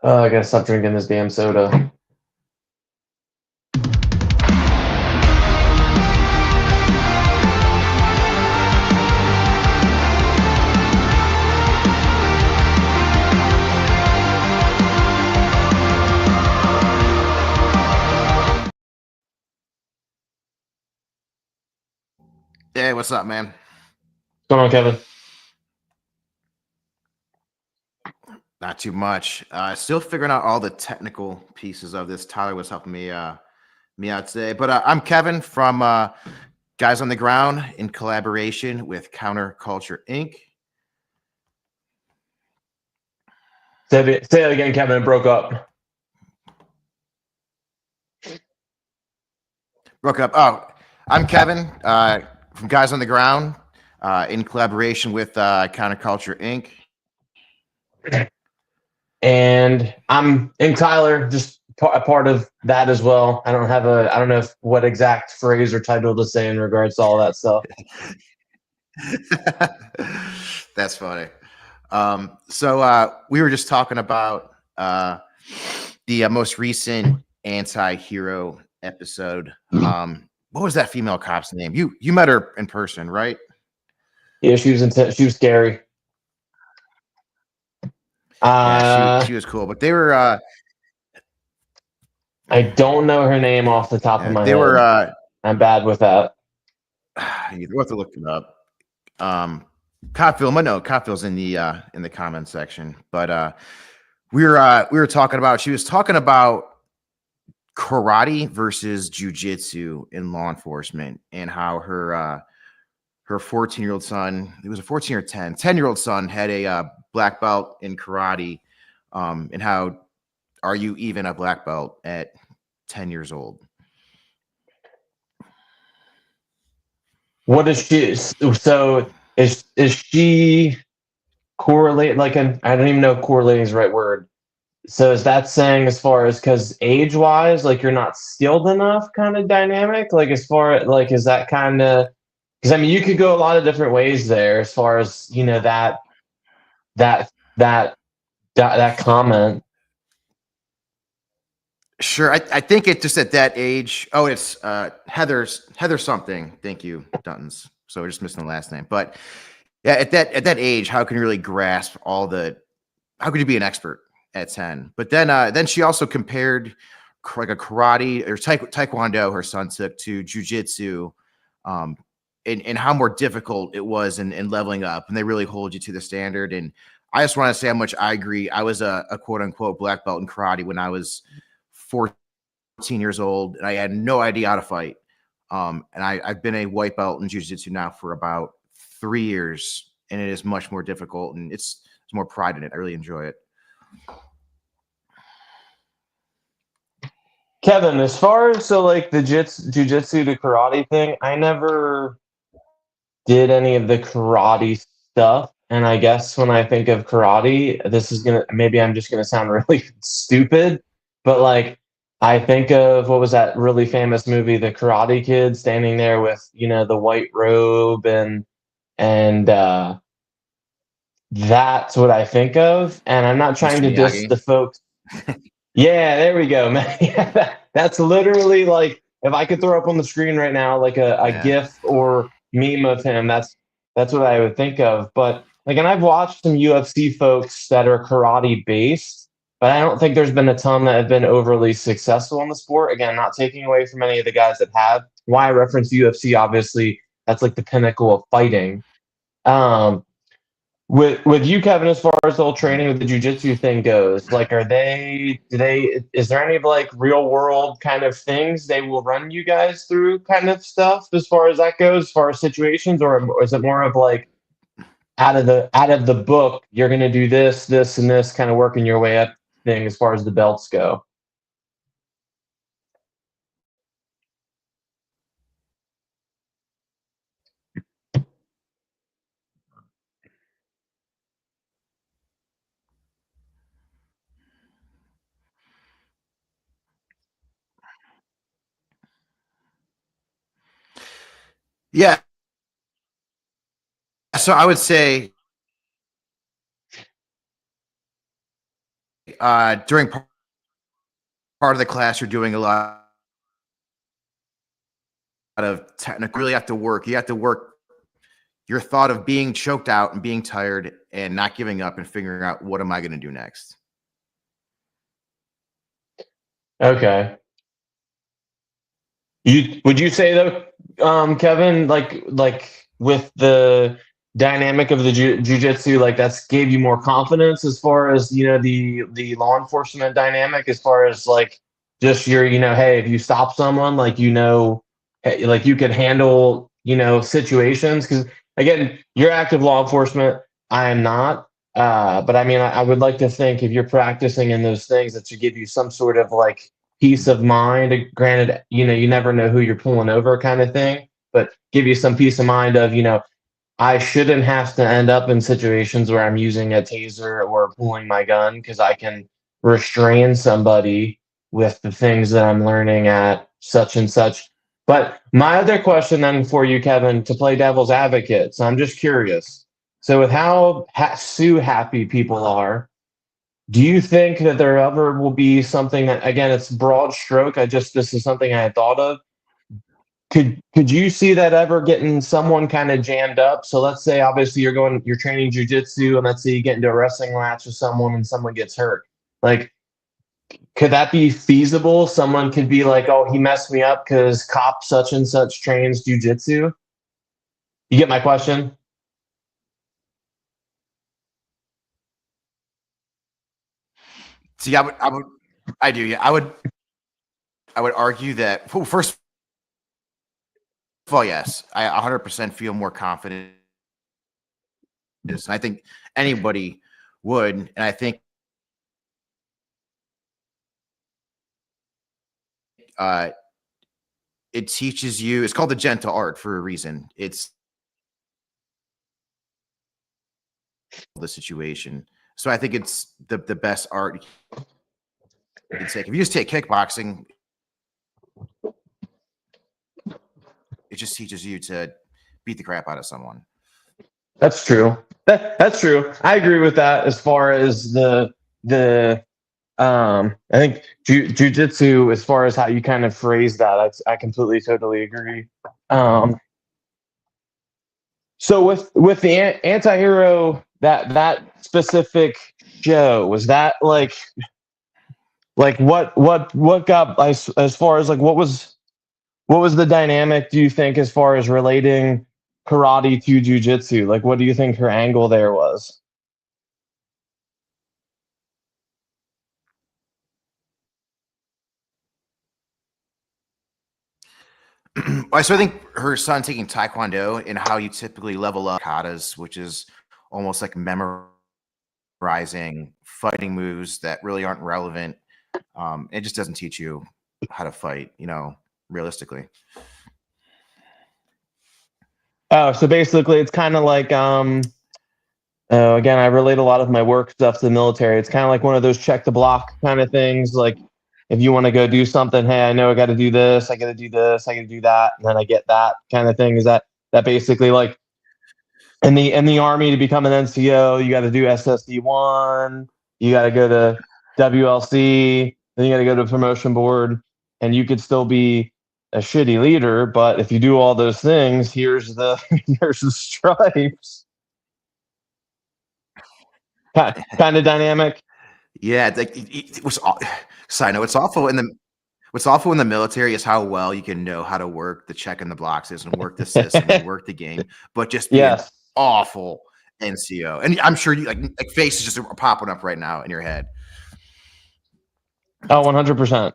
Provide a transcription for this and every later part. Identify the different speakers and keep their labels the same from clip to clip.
Speaker 1: I gotta stop drinking this damn soda.
Speaker 2: Hey, what's up, man?
Speaker 1: What's going on, Kevin?
Speaker 2: Not too much. Still figuring out all the technical pieces of this. Tyler was helping me out today. But I'm Kevin from Guys on the Ground in collaboration with Counterculture Inc.
Speaker 1: Say it again, Kevin. It broke up.
Speaker 2: Oh, I'm Kevin from Guys on the Ground in collaboration with Counterculture Inc.
Speaker 1: And I'm Tyler, just a part of that as well. I don't know what exact phrase or title to say in regards to all that stuff.
Speaker 2: That's funny. So we were just talking about the most recent anti-hero episode. What was that female cop's name? You met her in person, right?
Speaker 1: Yeah, she was scary.
Speaker 2: Yeah, she was cool, but they were.
Speaker 1: I don't know her name off the top of my head.
Speaker 2: They were.
Speaker 1: I'm bad with that.
Speaker 2: You have to look it up. Copville's in the comment section, but we were talking about. She was talking about karate versus jujitsu in law enforcement, and how her 14-year-old son, it was a 14 or 10-year-old son, had a black belt in karate, and how are you even a black belt at 10 years old?
Speaker 1: What is she? So is she correlate? Like, I don't even know if correlating is the right word. So is that saying, as far as, because age wise, like, you're not skilled enough kind of dynamic? Like, as far as, like, is that kind of, because I mean, you could go a lot of different ways there as far as, that comment.
Speaker 2: Sure. I think it just at that age. Oh, it's Heather something. Thank you, Duntons. So we're just missing the last name. But yeah, at that age, how can you really grasp all the? How could you be an expert at 10? But then she also compared like a karate or taekwondo her son took to jujitsu, and how more difficult it was in leveling up, and they really hold you to the standard. And I just want to say how much I agree. I was a quote unquote black belt in karate when I was 14 years old, and I had no idea how to fight. And I've been a white belt in jiu-jitsu now for about 3 years, and it is much more difficult, and it's more pride in it. I really enjoy it.
Speaker 1: Kevin, as far as like the jiu-jitsu to karate thing, I never did any of the karate stuff. And I guess when I think of karate, maybe I'm just gonna sound really stupid, but like, I think of, what was that really famous movie, The Karate Kid, standing there with, the white robe, and that's what I think of. And I'm not trying to diss the folks. Yeah, there we go, man. That's literally, like, if I could throw up on the screen right now, like a GIF or meme of him, that's what I would think of. But like, and I've watched some UFC folks that are karate based, but I don't think there's been a ton that have been overly successful in the sport. Again, not taking away from any of the guys that have. Why I reference UFC, obviously, that's like the pinnacle of fighting. With you, Kevin, as far as the whole training with the jujitsu thing goes, like, is there any like real world kind of things they will run you guys through, kind of stuff, as far as that goes, as far as situations, or is it more of like out of the book, you're gonna do this, and this, kind of working your way up thing as far as the belts go?
Speaker 2: Yeah. So I would say during part of the class, you're doing a lot of technical. Really have to work. You have to work your thought of being choked out and being tired and not giving up and figuring out what am I going to do next.
Speaker 1: Okay. Would you say though, Kevin, like with the dynamic of the jujitsu, like that's gave you more confidence as far as the law enforcement dynamic, as far as like just your hey, if you stop someone, like hey, like you could handle situations, because again, you're active law enforcement, I am not. But I mean, I would like to think if you're practicing in those things, that should give you some sort of like peace of mind. Granted, you never know who you're pulling over, kind of thing, but give you some peace of mind of, I shouldn't have to end up in situations where I'm using a taser or pulling my gun, because I can restrain somebody with the things that I'm learning at such and such. But my other question then for you, Kevin, to play devil's advocate, so I'm just curious. So with how Sue happy people are, do you think that there ever will be something that, again, it's broad stroke, this is something I had thought of. Could you see that ever getting someone kind of jammed up? So let's say obviously you're training jujitsu, and let's say you get into a wrestling match with someone and someone gets hurt. Like, could that be feasible? Someone could be like, oh, he messed me up because cop such and such trains jujitsu. You get my question?
Speaker 2: See, I do. Yeah, I would argue that, well, first of all, yes, I 100% feel more confident. And I think anybody would. And I think it teaches you, it's called the gentle art for a reason. It's the situation. So I think it's the best art you can take. If you just take kickboxing, it just teaches you to beat the crap out of someone.
Speaker 1: That's true. That's true. I agree with that. As far as the I think jujitsu, as far as how you kind of phrase that, I completely totally agree. So with the anti-hero, that specific show, was that like what got, as far as like what was the dynamic, do you think, as far as relating karate to jujitsu? Like, what do you think her angle there was?
Speaker 2: So I think her son taking taekwondo and how you typically level up katas, which is almost like memorizing fighting moves that really aren't relevant. It just doesn't teach you how to fight, realistically.
Speaker 1: Oh, so basically it's kind of like again, I relate a lot of my work stuff to the military. It's kind of like one of those check the block kind of things. Like, if you want to go do something, hey, I know I got to do this, I got to do this, I got to do that, and then I get that kind of thing. Is that basically like in the army, to become an NCO, you got to do SSD1, you got to go to WLC, then you got to go to promotion board, and you could still be a shitty leader, but if you do all those things, here's the here's the stripes. Kind of dynamic.
Speaker 2: Yeah, it was. Side note: what's awful in the military is how well you can know how to work the check in the boxes and work the system and work the game, but just be an awful NCO. And I'm sure you like faces just are popping up right now in your head.
Speaker 1: Oh, 100%.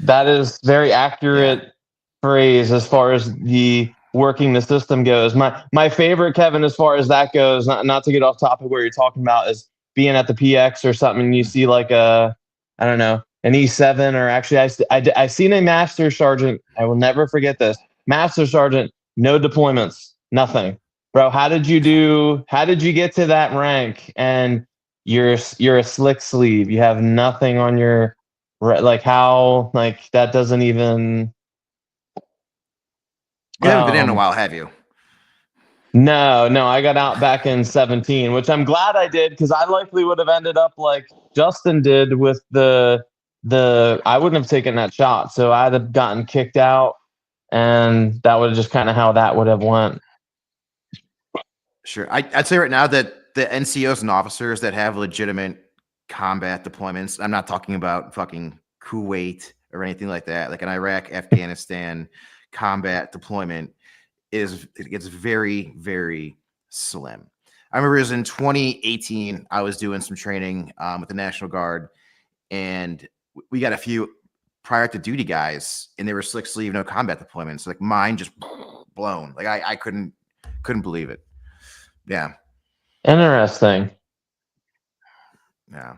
Speaker 1: That is very accurate phrase as far as the working the system goes. My favorite, Kevin, as far as that goes, not to get off topic where you're talking about, is being at the PX or something, and you see like I don't know, an E7, or actually I seen a master sergeant. I will never forget this. Master sergeant, no deployments, nothing. Bro, how did you get to that rank? And you're a slick sleeve. You have nothing on your, like, how, like, that doesn't even.
Speaker 2: You haven't been in a while, have you?
Speaker 1: No, I got out back in 17, which I'm glad I did, because I likely would have ended up like Justin did with the I wouldn't have taken that shot, so I'd have gotten kicked out, and that would have just kind of how that would have went.
Speaker 2: Sure. I'd say right now that the NCOs and officers that have legitimate combat deployments, I'm not talking about fucking Kuwait or anything like that, like an Iraq, Afghanistan combat deployment, it's very, very slim. I remember it was in 2018, I was doing some training with the National Guard, and we got a few prior to duty guys, and they were slick sleeve, no combat deployments. Like mine just blown. Like I couldn't believe it. Yeah.
Speaker 1: Interesting.
Speaker 2: Yeah.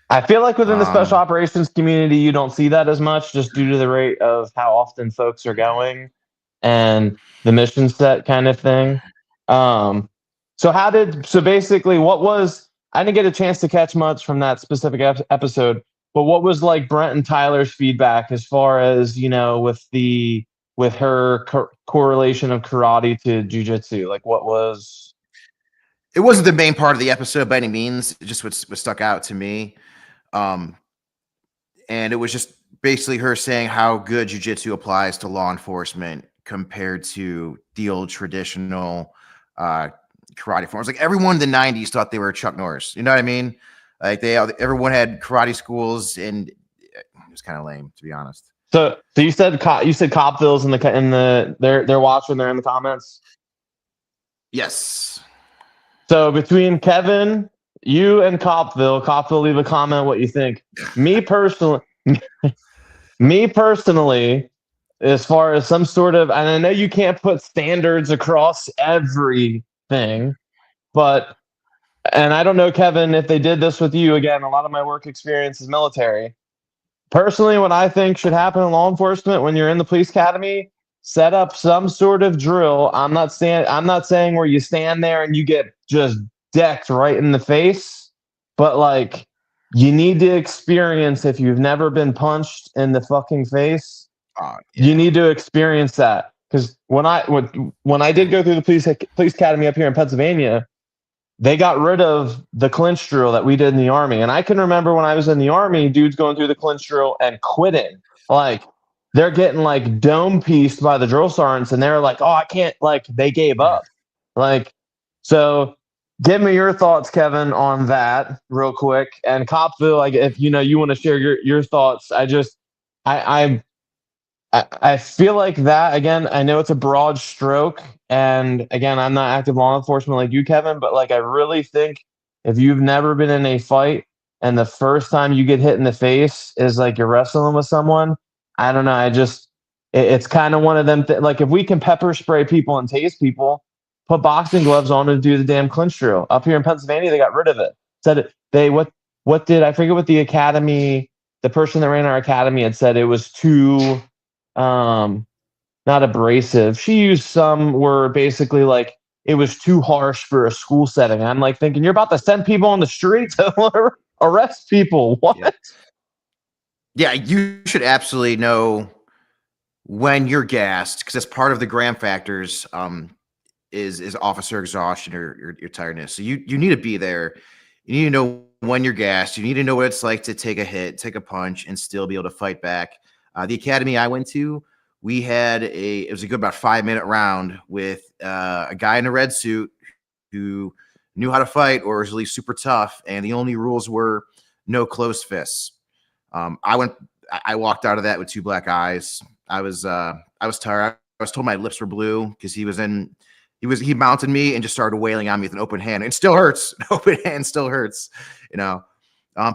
Speaker 1: I feel like within the special operations community, you don't see that as much, just due to the rate of how often folks are going and the mission set kind of thing. So basically what was, I didn't get a chance to catch much from that specific episode, but what was like Brent and Tyler's feedback as far as, with her correlation of karate to jujitsu? Like what was...
Speaker 2: It wasn't the main part of the episode by any means. It just what stuck out to me. And it was just basically her saying how good jujitsu applies to law enforcement compared to the old traditional karate forms. Like everyone in the 90s thought they were Chuck Norris. You know what I mean? Like everyone had karate schools, and it was kind of lame, to be honest.
Speaker 1: So you said Copville's they're watching. They're in the comments.
Speaker 2: Yes. So
Speaker 1: between Kevin, you, and Copville, leave a comment what you think. Me personally, as far as some sort of, and I know you can't put standards across everything, but, and I don't know, Kevin, if they did this with you. Again, a lot of my work experience is military. Personally, what I think should happen in law enforcement when you're in the police academy, set up some sort of drill. I'm not saying where you stand there and you get just decked right in the face, but like you need to experience, if you've never been punched in the fucking face, you need to experience that. Because when I did go through the police academy up here in Pennsylvania, they got rid of the clinch drill that we did in the Army. And I can remember when I was in the Army, dudes going through the clinch drill and quitting. Like they're getting like dome pieced by the drill sergeants, and they're like, oh, I can't, like they gave up. Like, so give me your thoughts, Kevin, on that real quick. And Copville, like if you want to share your thoughts, I feel like that, again, I know it's a broad stroke, and again, I'm not active law enforcement like you, Kevin, but like I really think if you've never been in a fight and the first time you get hit in the face is like you're wrestling with someone, I don't know, it's kind of one of them like if we can pepper spray people and tase people, put boxing gloves on and do the damn clinch drill. Up here in Pennsylvania, they got rid of it. Said what did I forget what the academy, the person that ran our academy had said, it was too not abrasive. She used some were basically like it was too harsh for a school setting. I'm like thinking, you're about to send people on the street to arrest people. What?
Speaker 2: Yeah, you should absolutely know when you're gassed, because that's part of the gram factors. Is officer exhaustion or your tiredness. So you need to be there. You need to know when you're gassed. You need to know what it's like to take a hit, take a punch, and still be able to fight back. The academy I went to, we had it was a good about 5-minute round with a guy in a red suit who knew how to fight or was at least super tough. And the only rules were no closed fists. I walked out of that with 2 black eyes. I was tired. I was told my lips were blue because he mounted me and just started wailing on me with an open hand. It still hurts. An open hand still hurts, but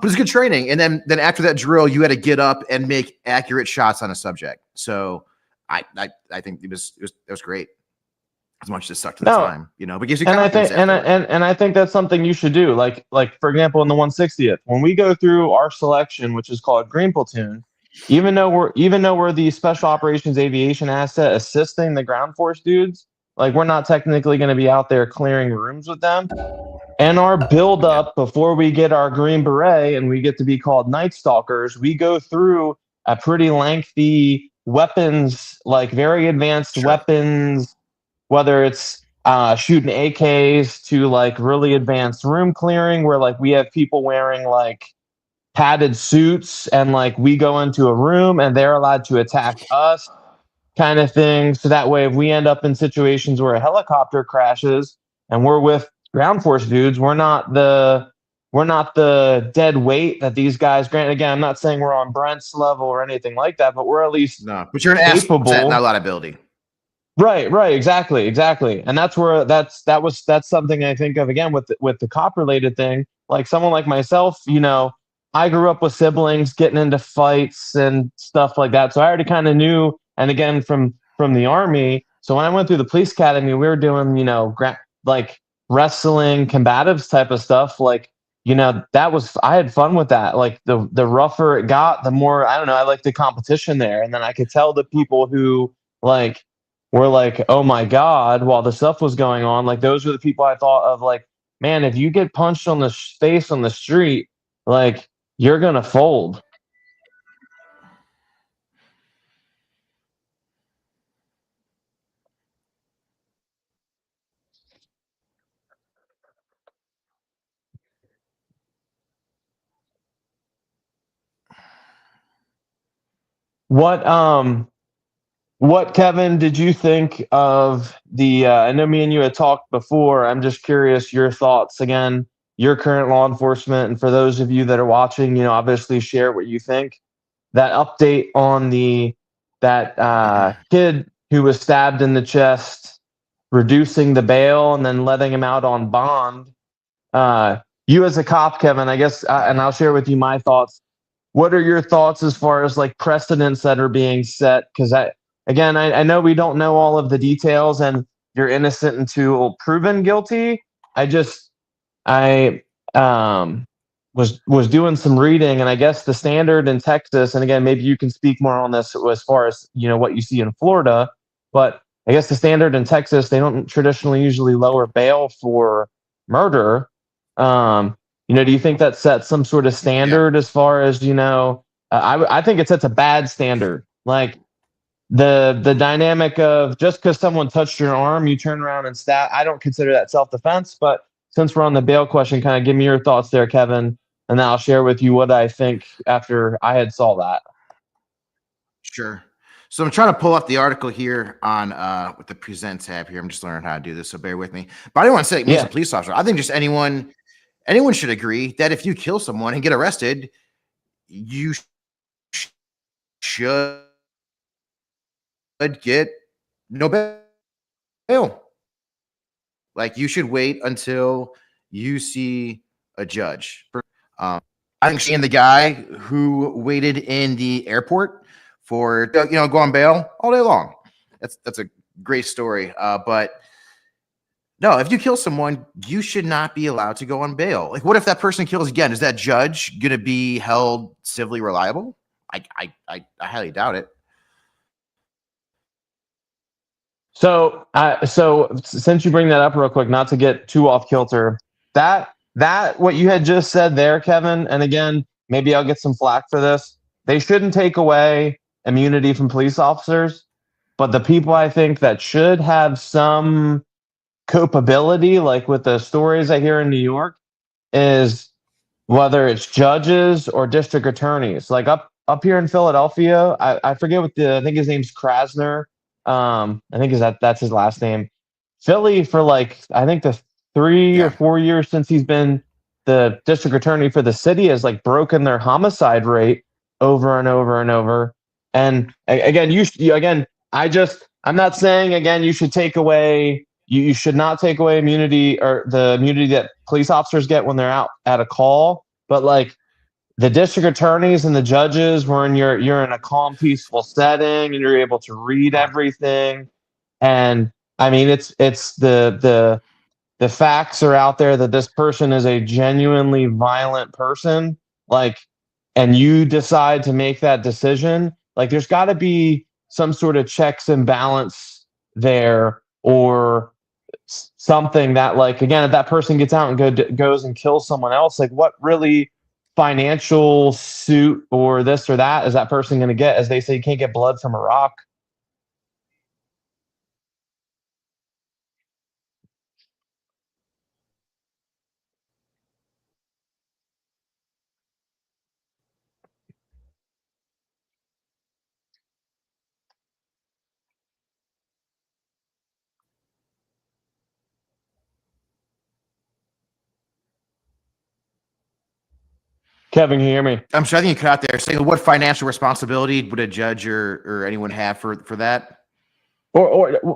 Speaker 2: it's good training. And then after that drill, you had to get up and make accurate shots on a subject. So I think it was great. As much as it sucked at the time, but gives you confidence.
Speaker 1: And I think that's something you should do. Like for example, in the 160th, when we go through our selection, which is called Green Platoon, even though we're the special operations aviation asset assisting the ground force dudes, like we're not technically going to be out there clearing rooms with them. And our build up before we get our Green Beret and we get to be called Night Stalkers, we go through a pretty lengthy weapons, like very advanced weapons, whether it's shooting AKs to like really advanced room clearing, where like we have people wearing like padded suits and like we go into a room and they're allowed to attack us, kind of thing. So that way, if we end up in situations where a helicopter crashes and we're with ground force dudes, we're not the dead weight that these guys. Granted, again, I'm not saying we're on Brent's level or anything like that, but we're at least
Speaker 2: but you're an capable. Not a lot of ability.
Speaker 1: Right, exactly. And that's where that's something I think of again with the cop related thing. Like someone like myself, I grew up with siblings getting into fights and stuff like that. So I already kind of knew, and again from the army. So when I went through the police academy, we were doing, like wrestling, combatives type of stuff. Like, I had fun with that. Like the rougher it got, the more, I don't know, I liked the competition there. And then I could tell the people who like were like, oh my God, while the stuff was going on, like those were the people I thought of like, man, if you get punched on the face on the street, like you're going to fold. What, Kevin, did you think of the, I know me and you had talked before. I'm just curious your thoughts. Again, your current law enforcement, and for those of you that are watching, obviously share what you think. That update on that kid who was stabbed in the chest, reducing the bail and then letting him out on bond. You as a cop, Kevin, I guess, and I'll share with you my thoughts. What are your thoughts as far as like precedents that are being set? Because I know we don't know all of the details, and you're innocent until proven guilty. I was doing some reading, and I guess the standard in Texas, and again, maybe you can speak more on this as far as what you see in Florida, but I guess the standard in Texas, they don't traditionally usually lower bail for murder. Do you think that sets some sort of standard as far as I think it sets a bad standard, like the dynamic of just because someone touched your arm, you turn around and stab. I don't consider that self-defense, but since we're on the bail question, kind of give me your thoughts there, Kevin, and then I'll share with you what I think after I had saw that.
Speaker 2: Sure. So I'm trying to pull up the article here on with the present tab here. I'm just learning how to do this, so bear with me. But I don't want to say me as a police officer. I think just anyone should agree that if you kill someone and get arrested, you should get no bail. Like you should wait until you see a judge. I think seeing the guy who waited in the airport for go on bail all day long. That's a great story. But no, if you kill someone, you should not be allowed to go on bail. Like, what if that person kills again? Is that judge going to be held civilly reliable? I highly doubt it.
Speaker 1: So since you bring that up real quick, not to get too off kilter, that what you had just said there, Kevin, and again, maybe I'll get some flack for this. They shouldn't take away immunity from police officers, but the people I think that should have some culpability, like with the stories I hear in New York, is whether it's judges or district attorneys. Like up here in Philadelphia, I forget I think his name's Krasner. I think that's his last name. Philly, for like I think the 3 or 4 years since he's been the district attorney for the city, has like broken their homicide rate over and over and over. And again, I'm not saying again you should take away. You should not take away immunity or the immunity that police officers get when they're out at a call. But like the district attorneys and the judges, when you're in a calm, peaceful setting and you're able to read everything. And I mean, it's the facts are out there that this person is a genuinely violent person. Like, and you decide to make that decision. Like, there's got to be some sort of checks and balance there, or something that, like, again, if that person gets out and goes and kills someone else, like what really financial suit or this or that is that person going to get? As they say, you can't get blood from a rock. Kevin, can you hear me?
Speaker 2: I'm sorry, I think you cut out there. Saying what financial responsibility would a judge or anyone have for that?
Speaker 1: Or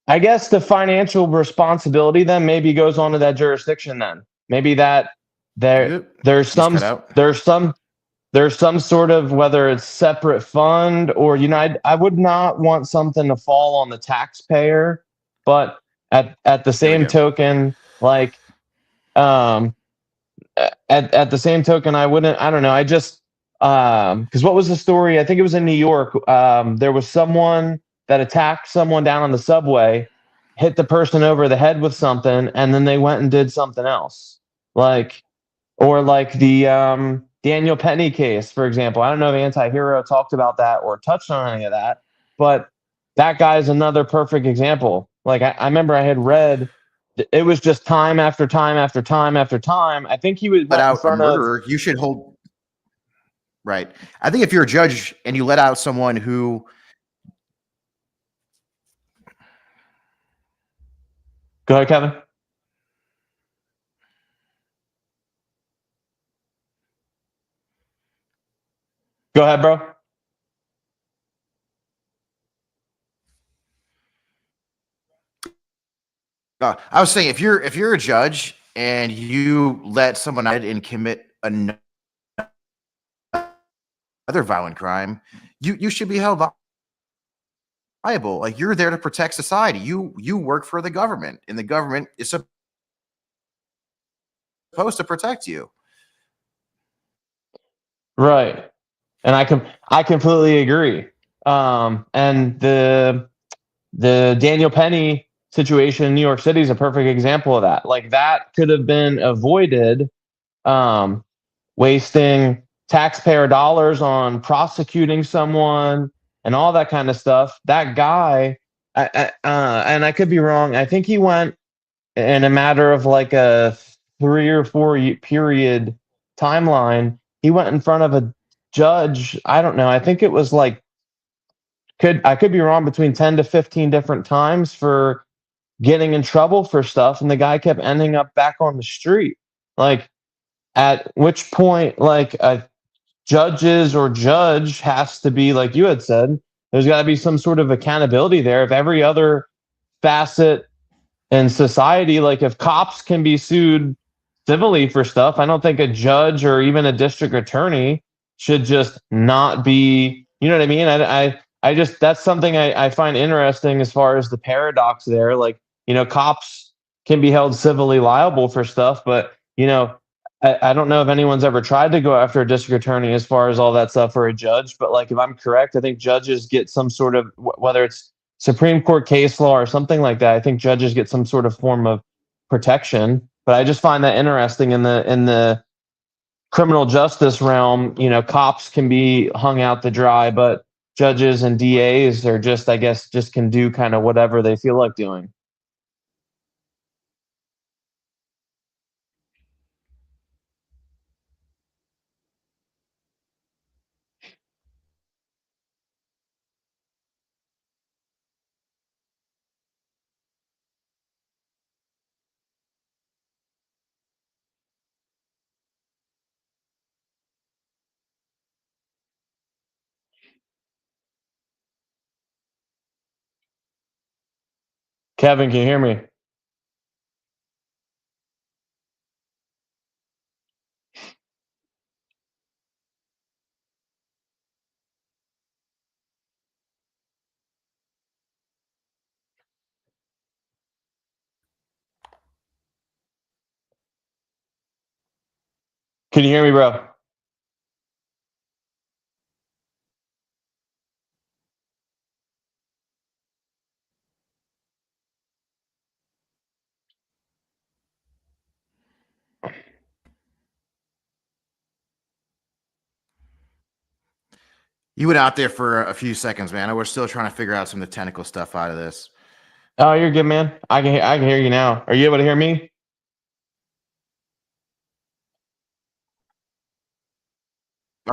Speaker 1: I guess the financial responsibility then maybe goes on to that jurisdiction. Then maybe that there's some there's some there's some sort of, whether it's separate fund or, I would not want something to fall on the taxpayer, but at the same token, like um at the same token, I don't know, I just because what was the story? I think it was in New York. There was someone that attacked someone down on the subway, hit the person over the head with something, and then they went and did something else. Like, or like the Daniel Penny case, for example. I don't know if Anti-Hero talked about that or touched on any of that, but that guy is another perfect example. Like, I remember I had read it was just time after time after time after time. I think he was
Speaker 2: let out a murderer. You should hold. Right. I think if you're a judge and you let out someone who.
Speaker 1: Go ahead, Kevin. Go ahead, bro.
Speaker 2: I was saying if you're a judge and you let someone out and commit another violent crime, you should be held liable. Like, you're there to protect society. You work for the government, and the government is supposed to protect you.
Speaker 1: Right. And I completely agree. And the Daniel Penny situation in New York City is a perfect example of that. Like, that could have been avoided, wasting taxpayer dollars on prosecuting someone and all that kind of stuff. That guy, and I could be wrong, I think he went in a matter of like a 3 or 4 period timeline. He went in front of a judge. I don't know. I think it was like, I could be wrong, between 10 to 15 different times for getting in trouble for stuff, and the guy kept ending up back on the street. Like, at which point, like, a judges or judge has to be, like you had said, there's got to be some sort of accountability there. If every other facet in society, like if cops can be sued civilly for stuff, I don't think a judge or even a district attorney should just not be, you know what I mean? I just, that's something I find interesting as far as the paradox there. Like, cops can be held civilly liable for stuff, but, I don't know if anyone's ever tried to go after a district attorney as far as all that stuff, or a judge, but like, if I'm correct, I think judges get some sort of, whether it's Supreme Court case law or something like that, I think judges get some sort of form of protection. But I just find that interesting in the criminal justice realm. Cops can be hung out to dry, but judges and DAs are just, I guess, just can do kind of whatever they feel like doing. Kevin, can you hear me? Can you hear me, bro?
Speaker 2: You went out there for a few seconds, man. I was still trying to figure out some of the technical stuff out of this.
Speaker 1: Oh, you're good, man. I can hear you now. Are you able to hear me?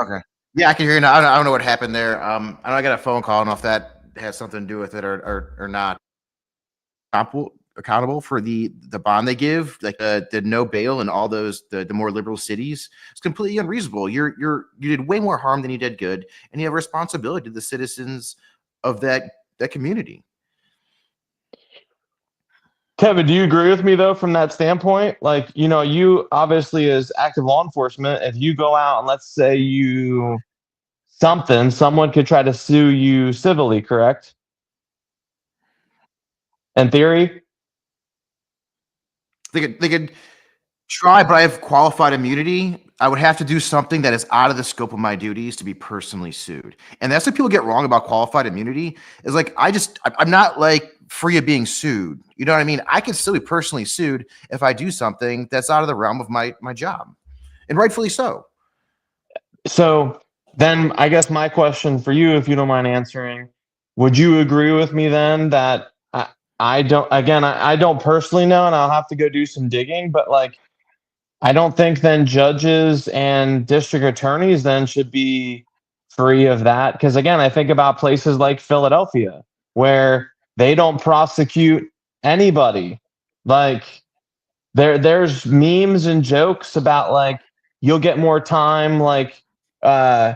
Speaker 2: Okay. Yeah, I can hear you now. I don't know what happened there. I got a phone call. I don't know if that has something to do with it or not. Accountable for the bond they give, like the no bail and all those the more liberal cities. It's completely unreasonable. You did way more harm than you did good, and you have a responsibility to the citizens of that community.
Speaker 1: Kevin, do you agree with me though from that standpoint? Like, you obviously as active law enforcement, if you go out and let's say someone could try to sue you civilly, correct? In theory?
Speaker 2: They could try, but I have qualified immunity. I would have to do something that is out of the scope of my duties to be personally sued. And that's what people get wrong about qualified immunity is like, I'm not like free of being sued. You know what I mean? I can still be personally sued if I do something that's out of the realm of my job, and rightfully so.
Speaker 1: So then I guess my question for you, if you don't mind answering, would you agree with me then that I don't personally know, and I'll have to go do some digging, but like, I don't think then judges and district attorneys then should be free of that. Because again, I think about places like Philadelphia where they don't prosecute anybody. Like there's memes and jokes about like you'll get more time like uh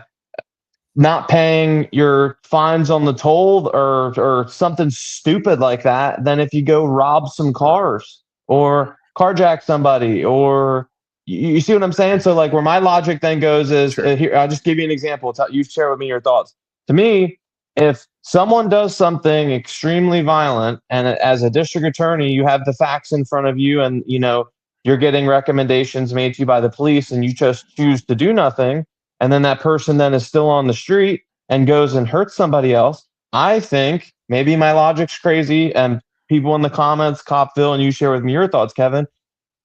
Speaker 1: not paying your fines on the toll or something stupid like that than if you go rob some cars or carjack somebody or you see what I'm saying? So like where my logic then goes is
Speaker 2: Sure.
Speaker 1: here, I'll just give you an example. You share with me your thoughts. To me, if someone does something extremely violent and as a district attorney, you have the facts in front of you and you're getting recommendations made to you by the police and you just choose to do nothing, and then that person then is still on the street and goes and hurts somebody else, I think maybe my logic's crazy and people in the comments, Copville, and you share with me your thoughts, Kevin.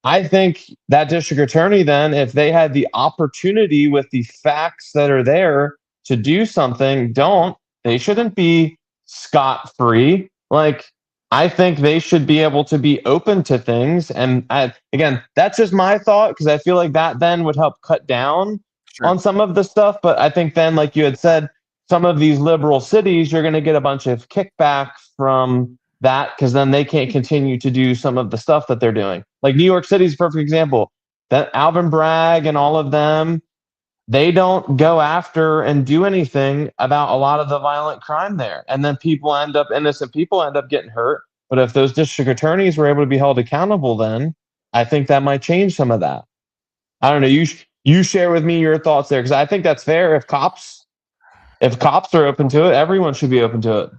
Speaker 1: I think that district attorney then, if they had the opportunity with the facts that are there to do something, they shouldn't be scot-free. Like, I think they should be able to be open to things. And again, that's just my thought because I feel like that then would help cut down on some of the stuff. But I think then, like you had said, some of these liberal cities, you're going to get a bunch of kickback from that because then they can't continue to do some of the stuff that they're doing. Like New York City is a perfect example. That Alvin Bragg and all of them, they don't go after and do anything about a lot of the violent crime there. And then innocent people end up getting hurt. But if those district attorneys were able to be held accountable, then I think that might change some of that. I don't know. You share with me your thoughts there because I think that's fair. If cops are open to it, everyone should be open to it.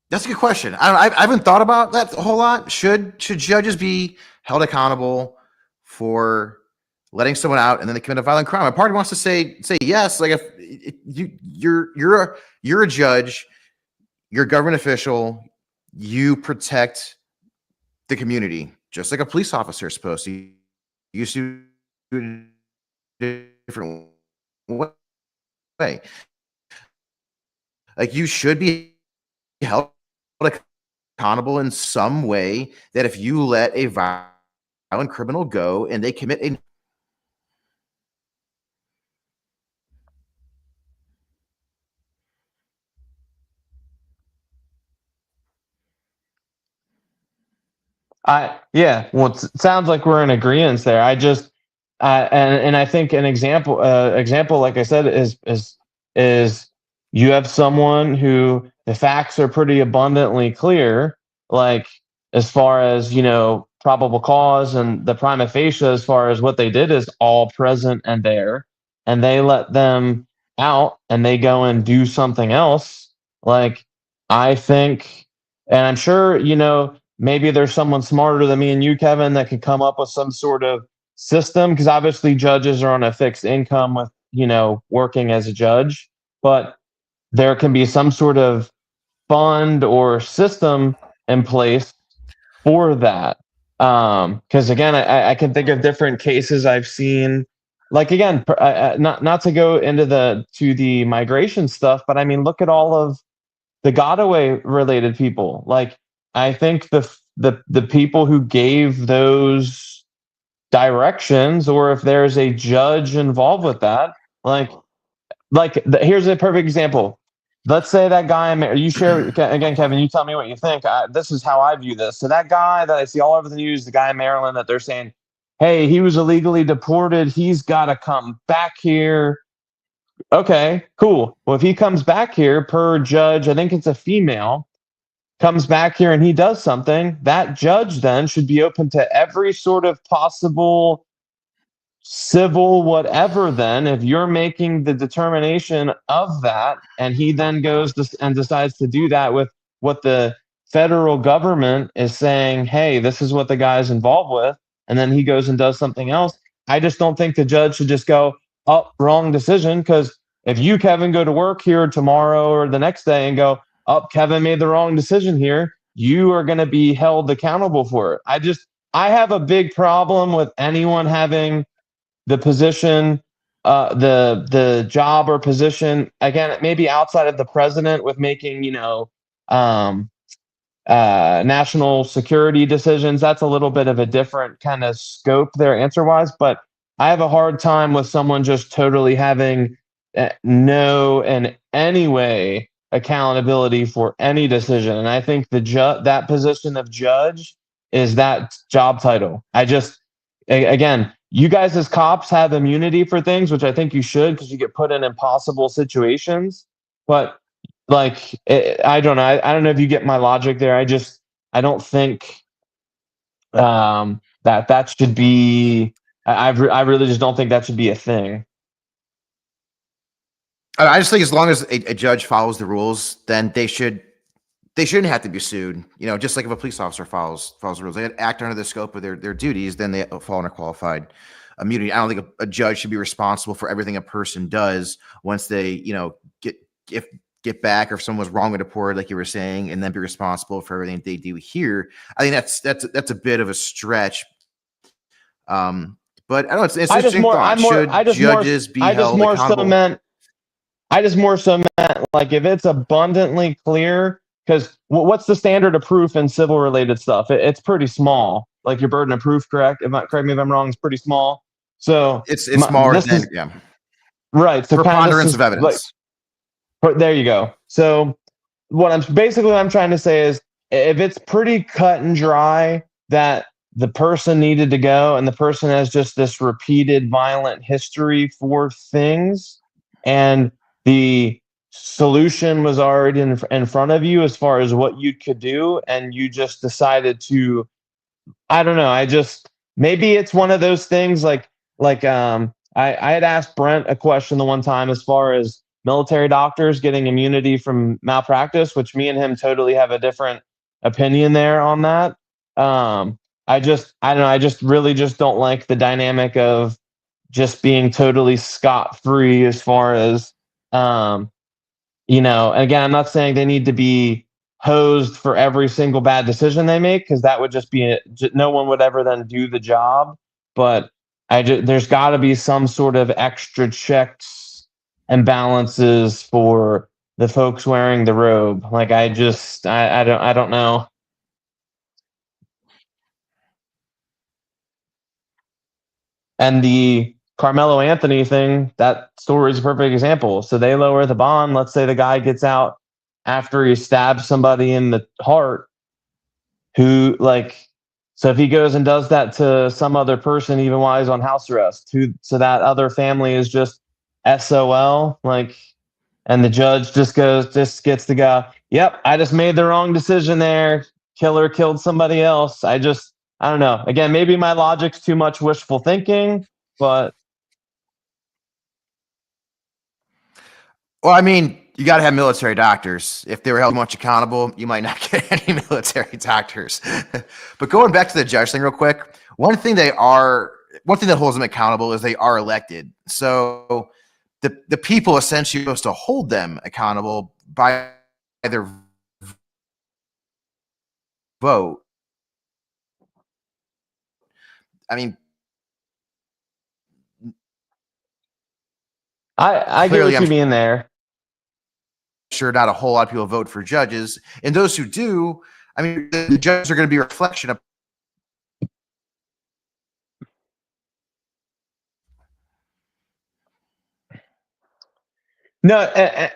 Speaker 2: That's a good question. I haven't thought about that a whole lot. Should judges be held accountable for letting someone out and then they commit a violent crime? A party wants to say yes. Like if you're a judge, you're a government official, you protect the community just like a police officer is supposed to. You do a different way. Like you should be held accountable in some way that if you let a violent criminal go and they commit a
Speaker 1: Well, it sounds like we're in agreement there. I just and I think an example like I said is you have someone who the facts are pretty abundantly clear, like as far as probable cause and the prima facie as far as what they did is all present and there, and they let them out and they go and do something else. Like I think, and I'm sure maybe there's someone smarter than me and you, Kevin, that could come up with some sort of system because obviously judges are on a fixed income with working as a judge, but there can be some sort of fund or system in place for that. Because again, I can think of different cases I've seen like again, not to go into the migration stuff, but I mean, look at all of the Godaway related people. Like, I think the people who gave those directions, or if there's a judge involved with that, here's a perfect example. Let's say that guy, you share again, Kevin, you tell me what you think. This is how I view this. So that guy that I see all over the news, the guy in Maryland that they're saying, hey, he was illegally deported, he's got to come back here. Okay, cool. Well, if he comes back here, per judge, I think it's a female, comes back here and he does something, that judge then should be open to every sort of possible civil whatever. Then if you're making the determination of that, and he then goes and decides to do that with what the federal government is saying, hey, this is what the guy's involved with, and then he goes and does something else, I just don't think the judge should just go, oh, wrong decision. Because if you, Kevin, go to work here tomorrow or the next day and go, oh, Kevin made the wrong decision here, you are going to be held accountable for it. I have a big problem with anyone having the position, the job or position, again, maybe outside of the president, with making, um, national security decisions. That's a little bit of a different kind of scope there, answer wise. But I have a hard time with someone just totally having no in any way accountability for any decision. And I think that position of judge is that job title. Again, you guys as cops have immunity for things, which I think you should, because you get put in impossible situations. But I don't know. I don't know if you get my logic there. I don't think that should be. I really just don't think that should be a thing.
Speaker 2: I just think as long as a judge follows the rules, then they shouldn't have to be sued. Just like if a police officer follows the rules, they act under the scope of their duties, then they fall under qualified immunity. I don't think a judge should be responsible for everything a person does once they, get back, or if someone was wrongly deported, like you were saying, and then be responsible for everything they do here. I think that's a bit of a stretch. But I don't know. It's interesting thought. Should judges be held accountable?
Speaker 1: I just more so meant, like, if it's abundantly clear, because what's the standard of proof in civil related stuff? It's pretty small. Like, your burden of proof, correct me if I'm wrong, is pretty small. So
Speaker 2: it's smaller than
Speaker 1: right. So
Speaker 2: preponderance of evidence.
Speaker 1: There you go. So what I'm trying to say is, if it's pretty cut and dry that the person needed to go, and the person has just this repeated violent history for things, and the solution was already in front of you as far as what you could do, and you just decided to, I don't know, maybe it's one of those things I had asked Brent a question the one time as far as military doctors getting immunity from malpractice, which me and him totally have a different opinion there on that. I don't know, I just really just don't like the dynamic of just being totally scot-free as far as, again, I'm not saying they need to be hosed for every single bad decision they make, because that would just be no one would ever then do the job. But there's got to be some sort of extra checks and balances for the folks wearing the robe. Like, I don't know. And the Carmelo Anthony thing, that story is a perfect example. So they lower the bond. Let's say the guy gets out after he stabs somebody in the heart, so if he goes and does that to some other person, even while he's on house arrest, so that other family is just SOL, and the judge just gets to go, yep, I just made the wrong decision there. Killer killed somebody else. I don't know. Again, maybe my logic's too much wishful thinking, but.
Speaker 2: Well, I mean, you got to have military doctors. If they were held much accountable, you might not get any military doctors. But going back to the judge thing real quick, one thing that holds them accountable is they are elected. So the people essentially are supposed to hold them accountable by their vote. I mean,
Speaker 1: I get what you mean there.
Speaker 2: Sure, not a whole lot of people vote for judges, and those who do, I mean, the judges are going to be a reflection of.
Speaker 1: No,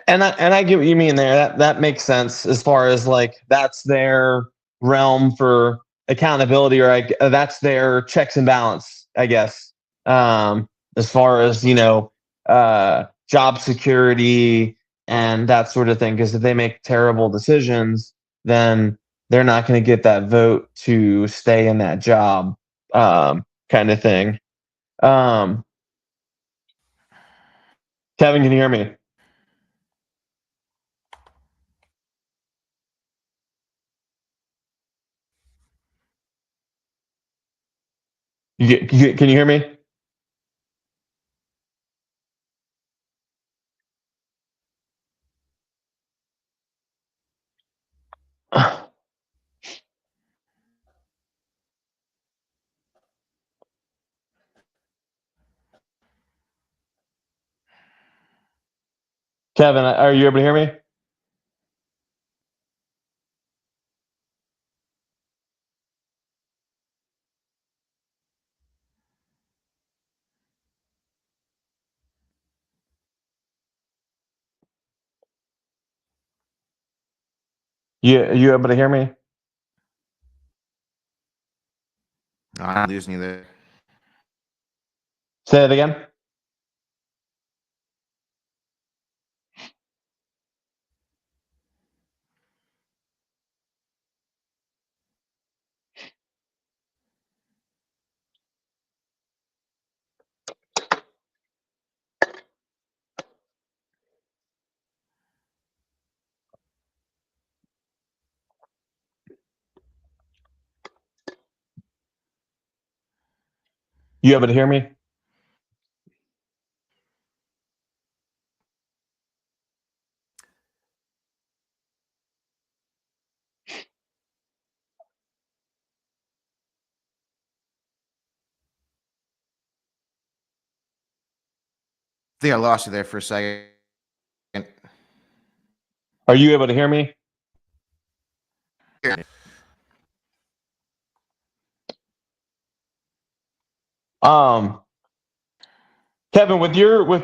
Speaker 1: and I get what you mean there. That makes sense as far as like that's their realm for accountability, or that's their checks and balance, I guess. As far as job security and that sort of thing, because if they make terrible decisions, then they're not going to get that vote to stay in that job, kind of thing. Kevin, can you hear me? Can you hear me? Kevin, are you able to hear me? You able to hear me?
Speaker 2: I'm not losing you there.
Speaker 1: Say it again. You able to hear me?
Speaker 2: I think I lost you there for a second.
Speaker 1: Are you able to hear me? Kevin, with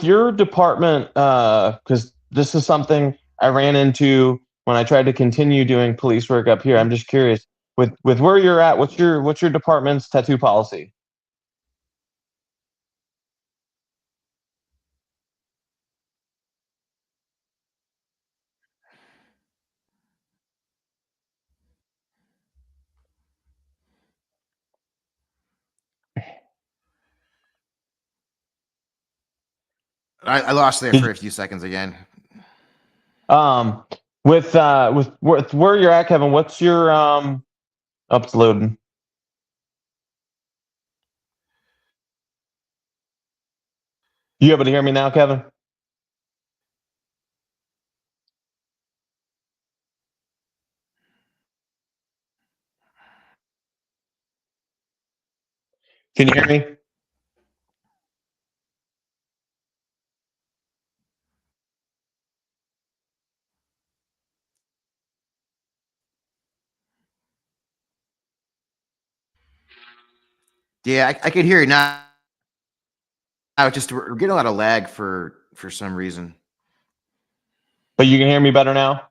Speaker 1: your department, because this is something I ran into when I tried to continue doing police work up here. I'm just curious, with where you're at, what's your department's tattoo policy?
Speaker 2: I lost there for a few seconds again.
Speaker 1: With where you're at, Kevin, what's your it's loading. You able to hear me now, Kevin? Can you hear me?
Speaker 2: Yeah, I can hear you now. Just we're getting a lot of lag for some reason.
Speaker 1: But you can hear me better now?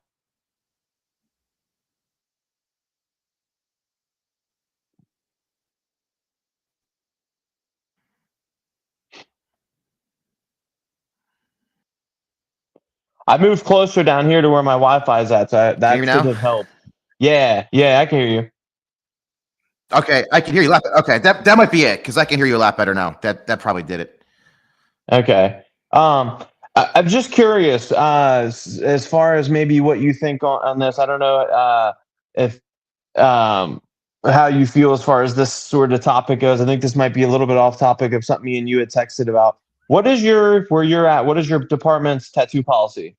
Speaker 1: I moved closer down here to where my Wi-Fi is at, so that should have helped. Yeah, I can hear you.
Speaker 2: Okay, I can hear you a lot. Okay, that might be it, because I can hear you a lot better now. That probably did it.
Speaker 1: Okay. I'm just curious, as far as maybe what you think on this. I don't know if how you feel as far as this sort of topic goes. I think this might be a little bit off topic of something me and you had texted about. Where you're at? What is your department's tattoo policy?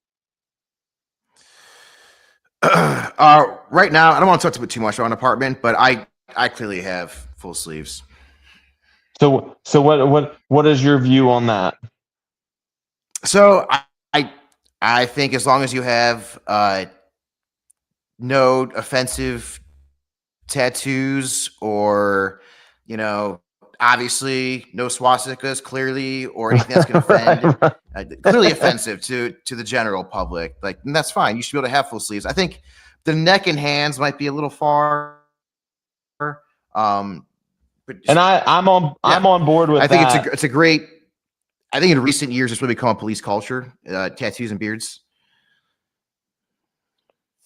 Speaker 2: Right now, I don't want to talk too much about an apartment, but I clearly have full sleeves.
Speaker 1: So what is your view on that?
Speaker 2: So I think as long as you have no offensive tattoos or, you know, obviously no swastikas clearly or anything that's going to offend, clearly offensive to the general public. Like, and that's fine. You should be able to have full sleeves. I think the neck and hands might be a little far.
Speaker 1: But just, and I'm on board with that.
Speaker 2: I think it's a great. I think in recent years it's really become a police culture, tattoos and beards.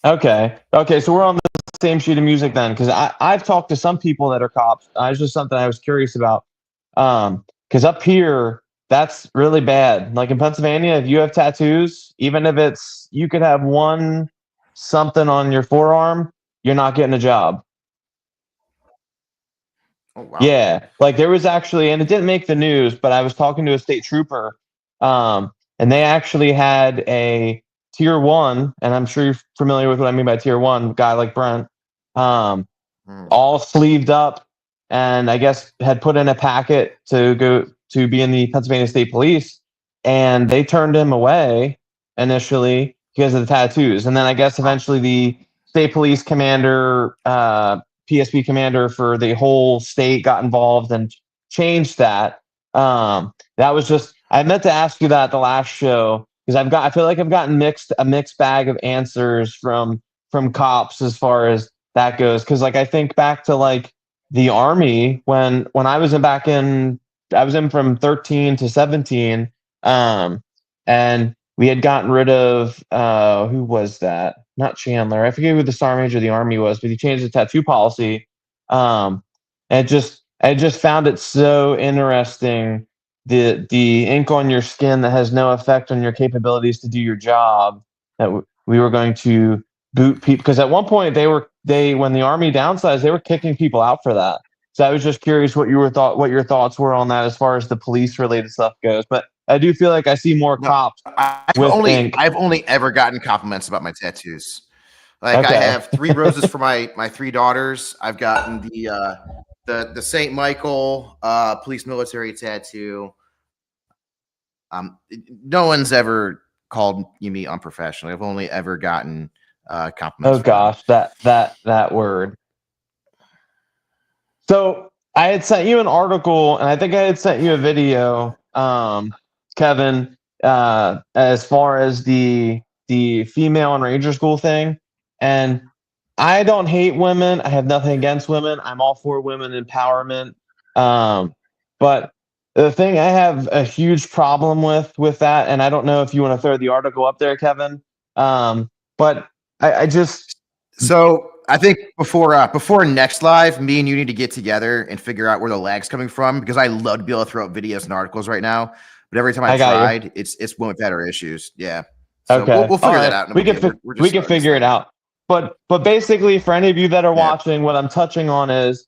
Speaker 1: Okay. So we're on the same sheet of music then, because I've talked to some people that are cops. It's just something I was curious about. Because up here, that's really bad. Like in Pennsylvania, if you have tattoos, even if it's you could have one something on your forearm, you're not getting a job.
Speaker 2: Oh, wow.
Speaker 1: Yeah, like there was actually, and it didn't make the news, but I was talking to a state trooper, and they actually had a tier 1, and I'm sure you're familiar with what I mean by tier 1, guy like Brent, all sleeved up, and I guess had put in a packet to go to be in the Pennsylvania State Police, and they turned him away initially because of the tattoos, and then I guess eventually the state police commander, PSP commander for the whole state got involved and changed that. That was just, I meant to ask you that at the last show because I feel like I've gotten a mixed bag of answers from cops as far as that goes. Cause like, I think back to like the Army when I was I was in from 13 to 17. And we had gotten rid of, who was that? Not Chandler. I forget who the Sergeant Major of the Army was, but he changed the tattoo policy. And I just found it so interesting, the ink on your skin that has no effect on your capabilities to do your job, that we were going to boot people, because at one point when the Army downsized, they were kicking people out for that. So I was just curious what your thoughts were on that as far as the police related stuff goes. But I do feel like I see more cops.
Speaker 2: I've only ever gotten compliments about my tattoos. Like okay. I have 3 roses for my 3 daughters. I've gotten the St. Michael police military tattoo. No one's ever called me unprofessional. I've only ever gotten compliments.
Speaker 1: Oh gosh, that word. So I had sent you an article, and I think I had sent you a video, Kevin, as far as the female and Ranger School thing. And I don't hate women. I have nothing against women. I'm all for women empowerment. But the thing I have a huge problem with that, and I don't know if you want to throw the article up there, Kevin. But I just.
Speaker 2: So I think before next live, me and you need to get together and figure out where the lag's coming from, because I love to be able to throw up videos and articles right now. But every time I tried, it's one with better issues. Yeah. So
Speaker 1: okay.
Speaker 2: We'll figure that out.
Speaker 1: We can figure it out. But basically, for any of you that are watching, what I'm touching on is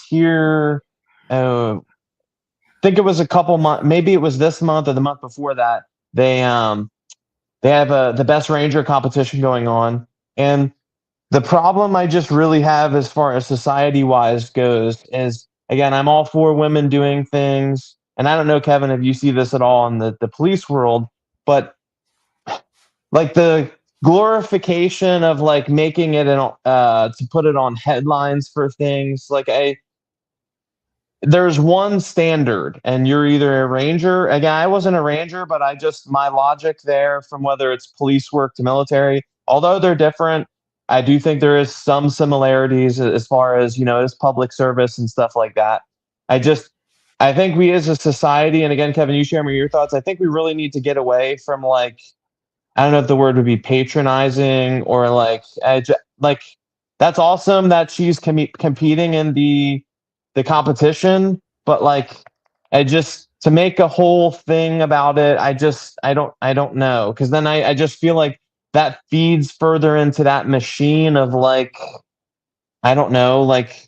Speaker 1: here. I think it was a couple months, maybe it was this month or the month before that. They have the Best Ranger competition going on, and the problem I just really have as far as society-wise goes is, again, I'm all for women doing things, and I don't know, Kevin, if you see this at all in the police world, but like the glorification of like making it to put it on headlines for things, like there's one standard, and you're either a Ranger. Again, I wasn't a Ranger, but my logic there, from whether it's police work to military, although they're different, I do think there is some similarities as far as, as public service and stuff like that. I think we as a society, and again, Kevin, you share me your thoughts, I think we really need to get away from like, I don't know if the word would be patronizing, or like that's awesome that she's competing in the competition, but like, to make a whole thing about it, I don't know, because then I just feel like that feeds further into that machine of like, I don't know, like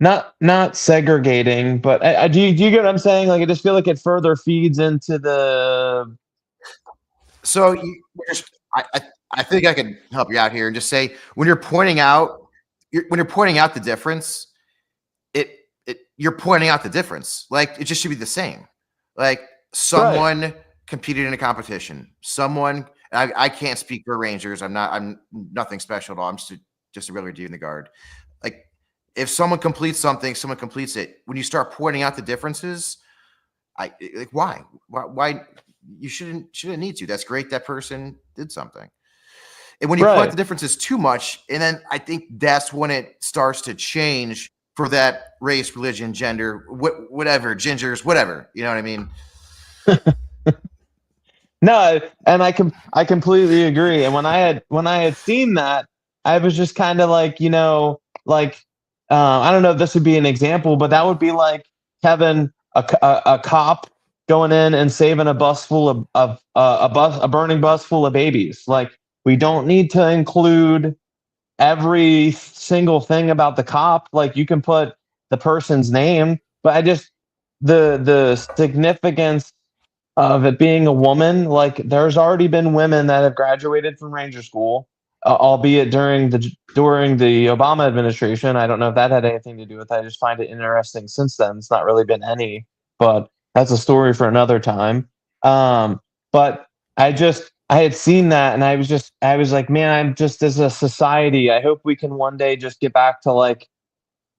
Speaker 1: not segregating, but do you get what I'm saying? Like, I just feel like it further feeds into the.
Speaker 2: So I think I can help you out here and just say, when you're pointing out the difference, you're pointing out the difference. Like, it just should be the same. Like, someone competed in a competition. Someone, I can't speak for Rangers. I'm nothing special at all. I'm just a regular dude in the guard. Like, if someone completes something, someone completes it. When you start pointing out the differences, why you shouldn't need to. That's great. That person did something. And when you point out the differences too much, and then I think that's when it starts to change for that race, religion, gender, whatever, gingers, whatever. You know what I mean?
Speaker 1: No, and I completely agree. And when I had seen that, I was just kind of like, I don't know if this would be an example, but that would be like Kevin, a cop going in and saving a bus full of a burning bus full of babies. Like, we don't need to include every single thing about the cop. Like, you can put the person's name, but the significance of it being a woman, like, there's already been women that have graduated from Ranger School, albeit during the Obama administration. I don't know if that had anything to do with it. I just find it interesting since then. It's not really been any, but that's a story for another time. But I had seen that, and I was like, man, I'm just, as a society, I hope we can one day just get back to, like,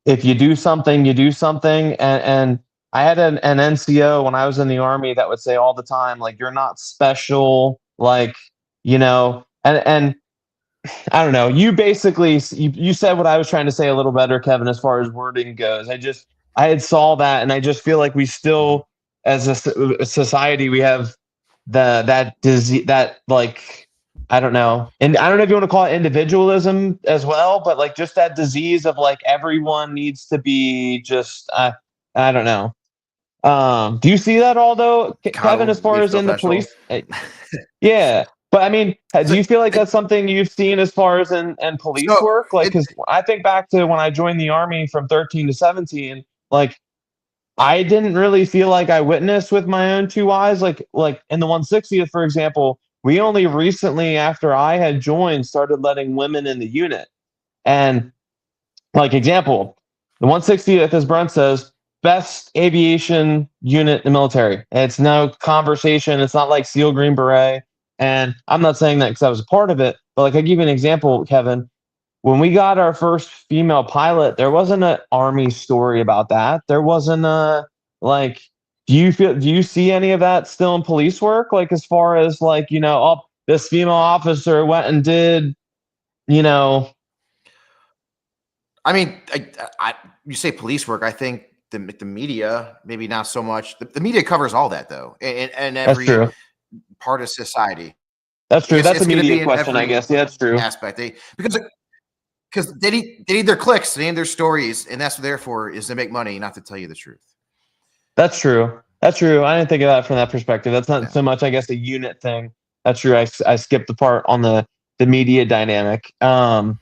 Speaker 1: if you do something, you do something. And I had an NCO when I was in the Army that would say all the time, like, you're not special, like, and I don't know. You basically, you said what I was trying to say a little better, Kevin, as far as wording goes. I had saw that, and I just feel like we still, as a society, we have that disease, that, like, I don't know. And I don't know if you want to call it individualism as well, but, like, just that disease of, like, everyone needs to be just, I don't know. Do you see that all, though, Kevin, as far as in the police? Yeah. But I mean, do you feel like that's something you've seen as far as in police work? Like, because I think back to when I joined the Army from 13 to 17, like, I didn't really feel like I witnessed with my own two eyes. Like in the 160th, for example, we only recently, after I had joined, started letting women in the unit. And, like, example, the 160th, as Brent says, best aviation unit in the military. It's no conversation. It's not like SEAL Green Beret. And I'm not saying that because I was a part of it, but, like, I give you an example, Kevin. When we got our first female pilot, there wasn't an Army story about that. There wasn't a, like, do you see any of that still in police work? Like, as far as, like, oh, this female officer went and did,
Speaker 2: I mean, you say police work. I think the media, maybe not so much. The media covers all that, though, and every part of society.
Speaker 1: That's true. That's a media question, I guess. Yeah, that's true.
Speaker 2: Aspect because they need their clicks, they need their stories, and that's what they're for, is to make money, not to tell you the truth.
Speaker 1: That's true. That's true. I didn't think of that from that perspective. That's not so much, I guess, a unit thing. That's true. I skipped the part on the media dynamic. I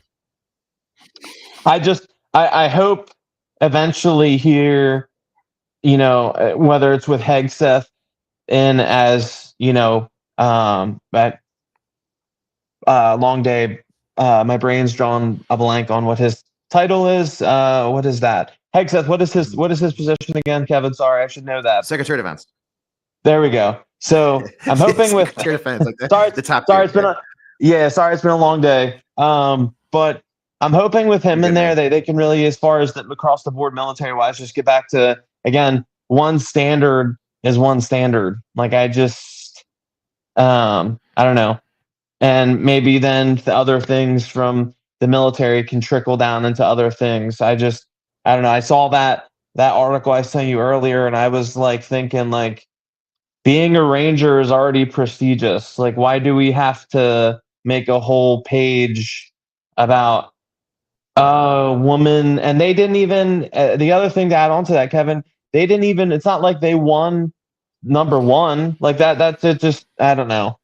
Speaker 1: hope eventually here, whether it's with Hegseth in as, at long day, my brain's drawn a blank on what his title is. What is that? Hegseth, what is his position again, Kevin? Sorry, I should know that.
Speaker 2: Secretary of Defense.
Speaker 1: There we go. So I'm hoping with
Speaker 2: Secretary of Defense, like
Speaker 1: the top. Sorry, it's been a long day. But I'm hoping with him in there, they can really, as far as across the board military wise, just get back to, again, one standard is one standard. Like, I don't know. And maybe then the other things from the military can trickle down into other things. I don't know. I saw that article I sent you earlier, and I was, like, thinking, like, being a Ranger is already prestigious. Like, why do we have to make a whole page about a woman? And they didn't even, the other thing to add on to that, Kevin, they didn't even, it's not like they won number one. Like, that's it. Just, I don't know.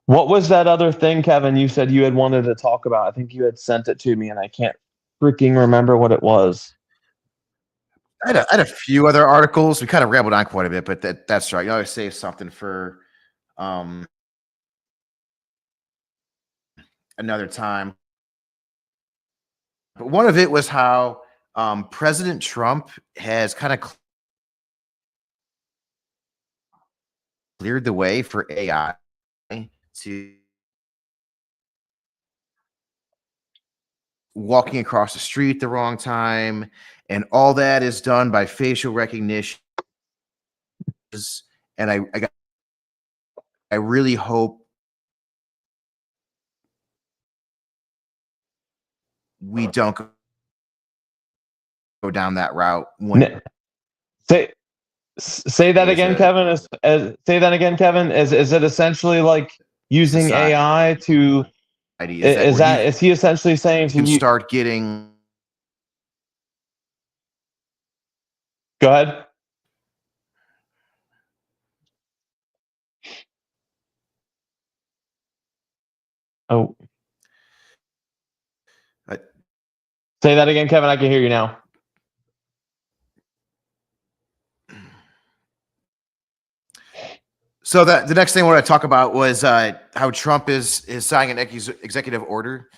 Speaker 1: What was that other thing, Kevin, you said you had wanted to talk about? I think you had sent it to me, and I can't freaking remember what it was.
Speaker 2: I had a few other articles. We kind of rambled on quite a bit, but that's right. You always save something for another time. But one of it was how President Trump has kind of cleared the way for AI to walking across the street the wrong time, and all that is done by facial recognition. And I really hope we don't go down that route.
Speaker 1: Say that again, Kevin. Say that again, Kevin. Is it essentially like using AI to? Is he essentially saying
Speaker 2: you can start getting?
Speaker 1: Go ahead. Oh. Say that again, Kevin. I can hear you now.
Speaker 2: So the next thing I want to talk about was how Trump is signing an executive order.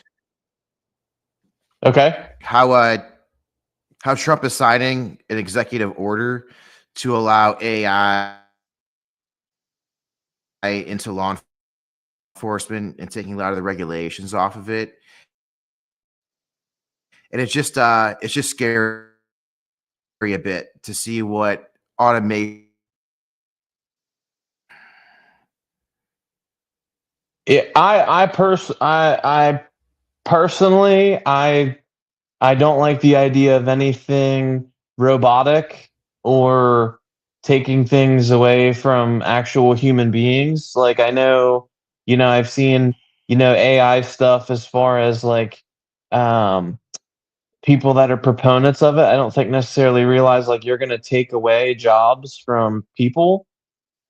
Speaker 1: Okay.
Speaker 2: How Trump is signing an executive order to allow AI into law enforcement and taking a lot of the regulations off of it. And it's just scary a bit to see what automation.
Speaker 1: Yeah, I personally I don't like the idea of anything robotic or taking things away from actual human beings. Like I know, I've seen, AI stuff as far as like people that are proponents of it. I don't think necessarily realize like you're going to take away jobs from people.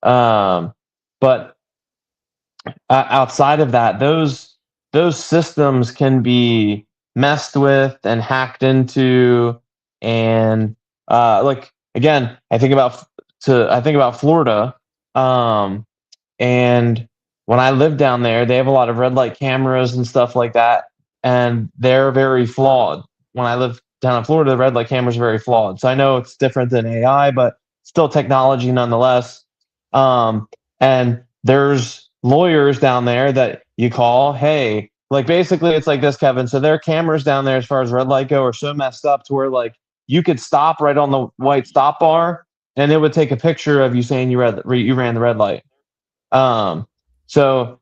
Speaker 1: But outside of that, those systems can be messed with and hacked into, and like again, I think about Florida, and when I lived down there, they have a lot of red light cameras and stuff like that, and they're very flawed. When I lived down in Florida, the red light cameras are very flawed. So I know it's different than AI, but still technology nonetheless. And there's lawyers down there that you call, hey, like basically it's like this, Kevin. So their cameras down there, as far as red light go, are so messed up to where like you could stop right on the white stop bar, and it would take a picture of you saying you ran the red light. So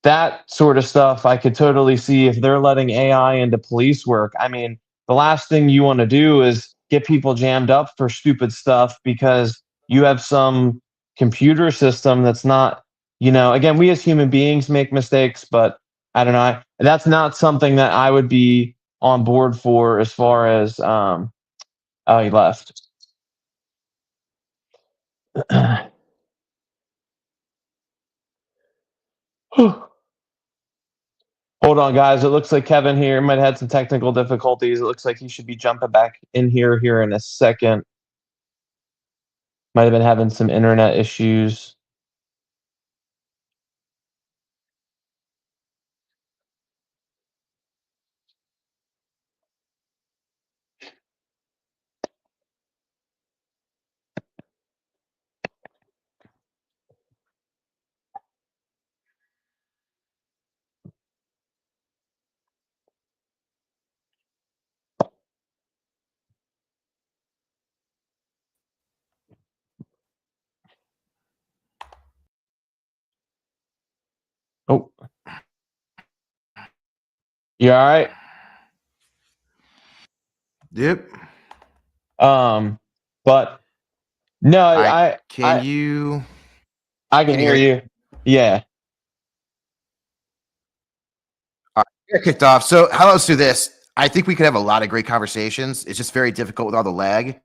Speaker 1: that sort of stuff I could totally see if they're letting AI into police work. I mean, the last thing you want to do is get people jammed up for stupid stuff because you have some computer system that's not, again, we as human beings make mistakes, but I don't know. That's not something that I would be on board for as far as, oh, he left. Hold on, guys. It looks like Kevin here might have had some technical difficulties. It looks like he should be jumping back in here in a second. Might have been having some internet issues. Oh, you all right?
Speaker 2: Yep.
Speaker 1: But no, I
Speaker 2: can
Speaker 1: hear you. Yeah.
Speaker 2: Get kicked off. So how let's do this. I think we could have a lot of great conversations. It's just very difficult with all the lag.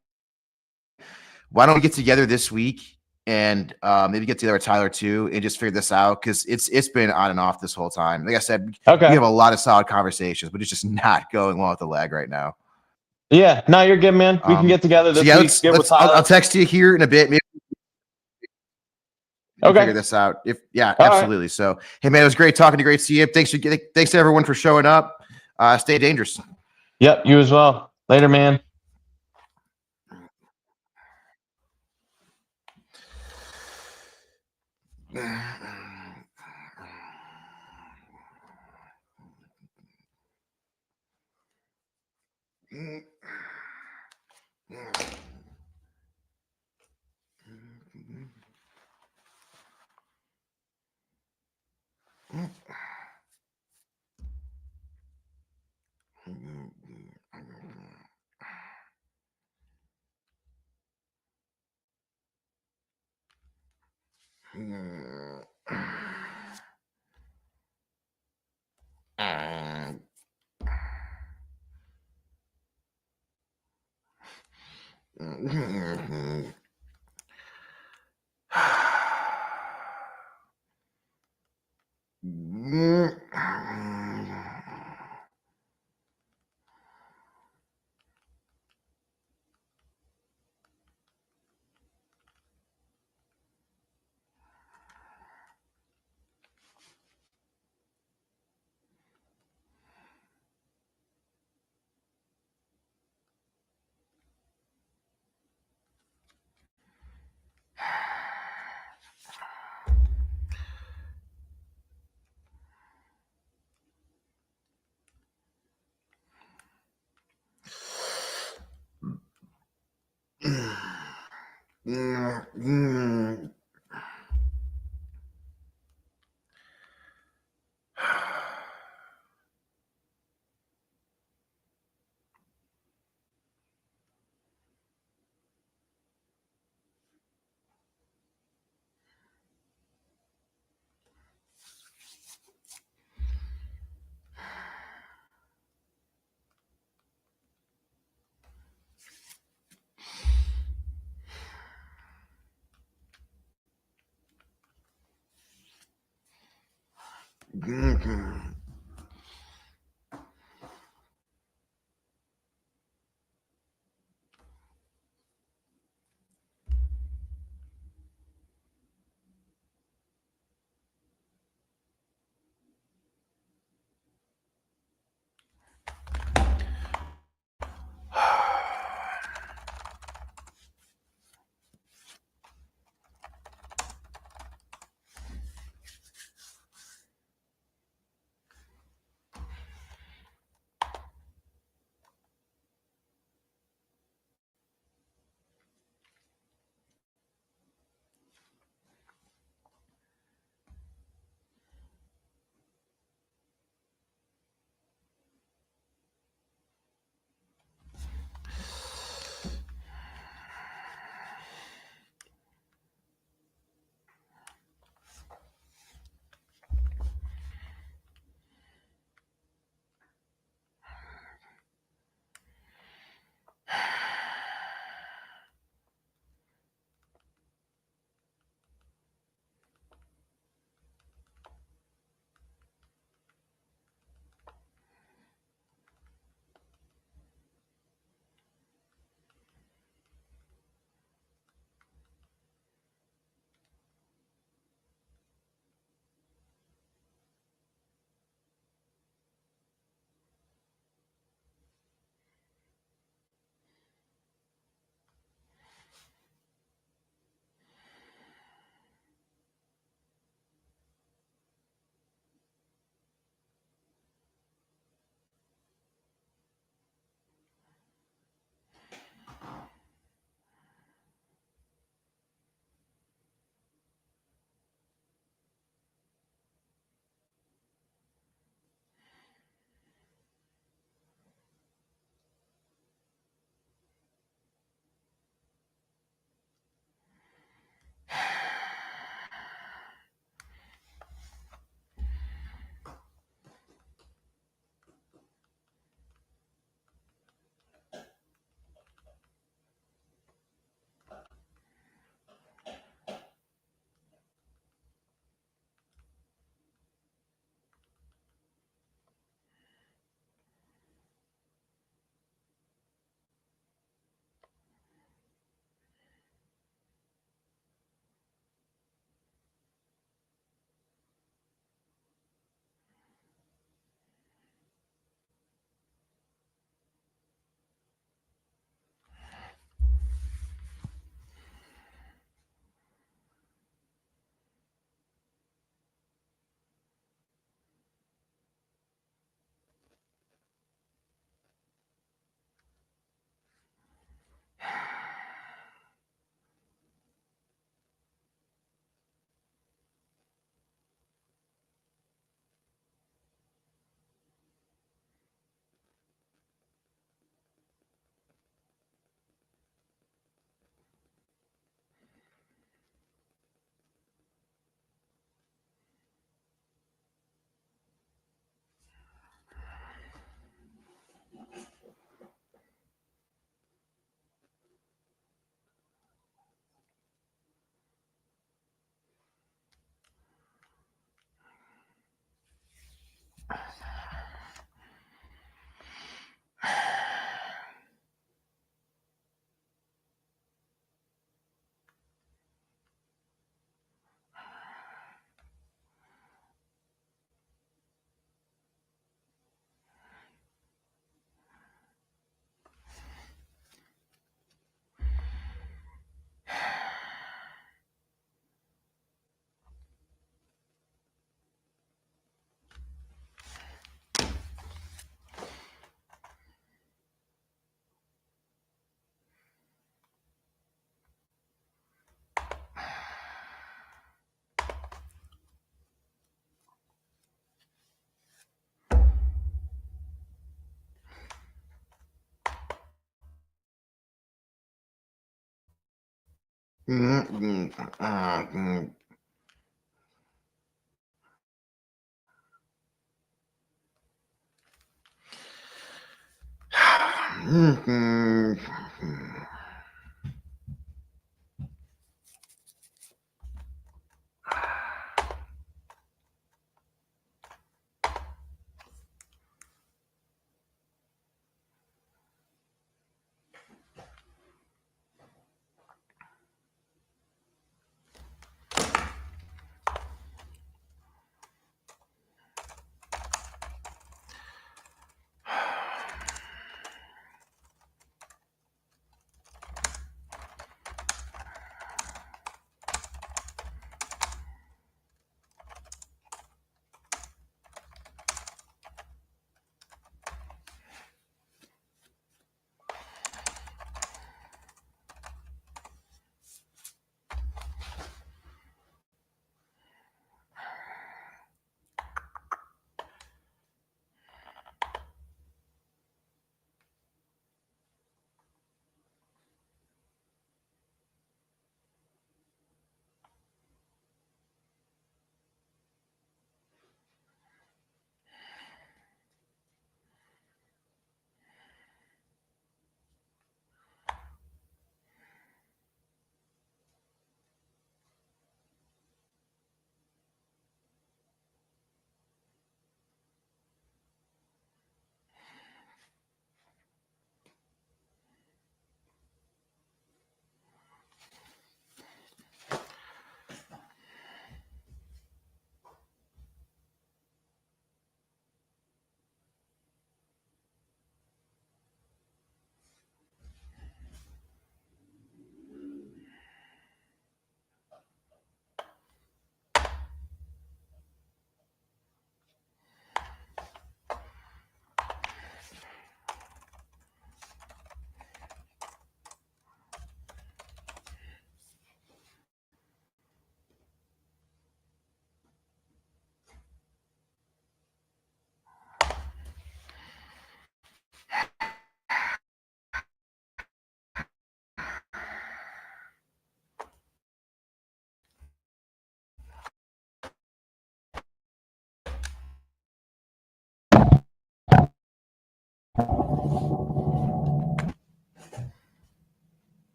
Speaker 2: Why don't we get together this week and maybe get together with Tyler too and just figure this out? Because it's been on and off this whole time. Like I said, we have a lot of solid conversations, but it's just not going well with the lag right now.
Speaker 1: Yeah, no, you're good, man. We can get together this week.
Speaker 2: I'll text you here in a bit. Maybe figure this out. Absolutely. Right. So, hey man, it was great talking to you. Great to see you. Thanks to everyone for showing up. Stay dangerous.
Speaker 1: Yep, you as well. Later, man.